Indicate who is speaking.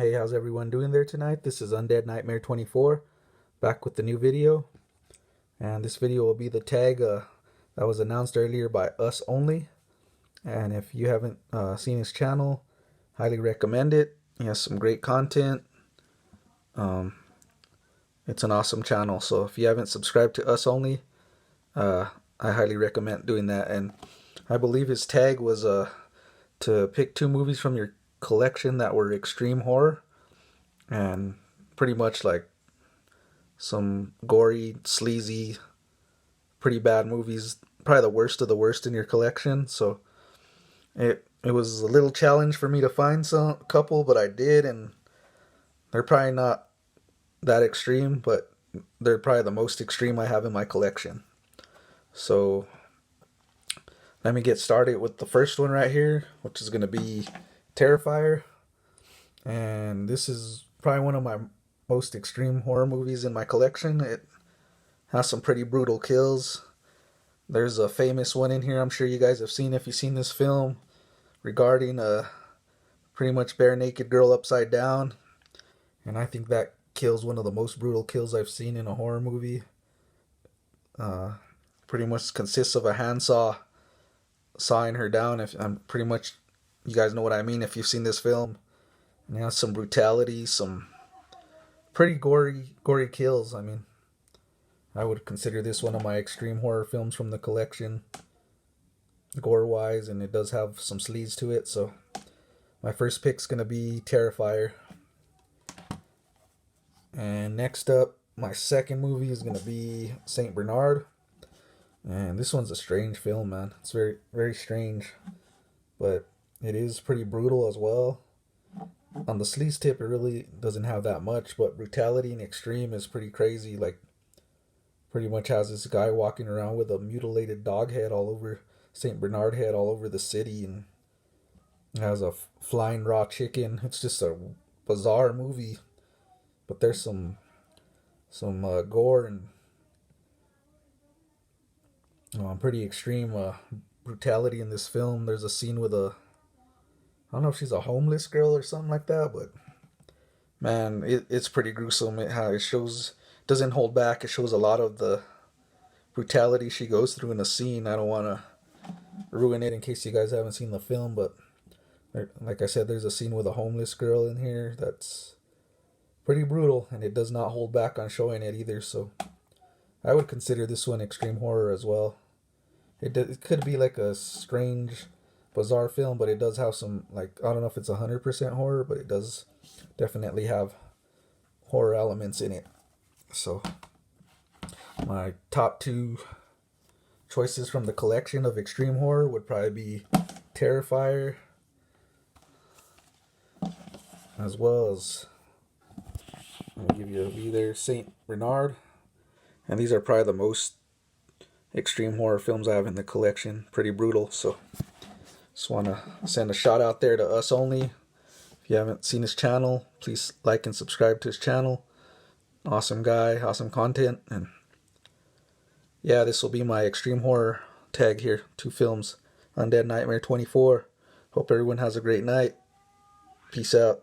Speaker 1: Hey, how's everyone doing there tonight? This is Undead Nightmare 24, back with the new video. And this video will be the tag that was announced earlier by UxSxOnly. And if you haven't seen his channel, highly recommend it. He has some great content. It's an awesome channel. So if you haven't subscribed to UxSxOnly, I highly recommend doing that. And I believe his tag was to pick 2 movies from your collection that were extreme horror and pretty much like some gory, sleazy, pretty bad movies, probably the worst of the worst in your collection. So it was a little challenge for me to find a couple, but I did, and they're probably not that extreme, but they're probably the most extreme I have in my collection. So let me get started with the first one right here, which is going to be Terrifier. And this is probably one of my most extreme horror movies in my collection. It has some pretty brutal kills. There's a famous one in here I'm sure you guys have seen if you've seen this film, regarding a pretty much bare naked girl upside down. And I think that kill's one of the most brutal kills I've seen in a horror movie. Pretty much consists of a handsaw sawing her down. If I'm pretty much, you guys know what I mean if you've seen this film. And it has some brutality, some pretty gory kills. I mean, I would consider this one of my extreme horror films from the collection, gore wise, and it does have some sleaze to it. So my first pick's gonna be Terrifier. And next up, my second movie is gonna be Saint Bernard. And this one's a strange film, man. It's very, very strange, but it is pretty brutal as well. On the sleaze tip, it really doesn't have that much, but brutality and extreme is pretty crazy. Like, pretty much has this guy walking around with a mutilated dog head all over, Saint Bernard head all over the city, and has a flying raw chicken. It's just a bizarre movie, but there's some gore and pretty extreme brutality in this film. There's a scene with I don't know if she's a homeless girl or something like that, but man, it's pretty gruesome. How it shows, doesn't hold back. It shows a lot of the brutality she goes through in the scene. I don't want to ruin it in case you guys haven't seen the film, but like I said, there's a scene with a homeless girl in here that's pretty brutal, and it does not hold back on showing it either. So I would consider this one extreme horror as well. It could be like a strange, bizarre film, but it does have some, like, I don't know if it's 100% horror, but it does definitely have horror elements in it. So my top 2 choices from the collection of extreme horror would probably be Terrifier, as well as, I'll give you a V there, Saint Bernard. And these are probably the most extreme horror films I have in the collection. Pretty brutal. So just want to send a shout out there to UxSxOnly. If you haven't seen his channel, please like and subscribe to his channel. Awesome guy, awesome content. And yeah, this will be my extreme horror tag here. 2 films. Undead Nightmare 24. Hope everyone has a great night. Peace out.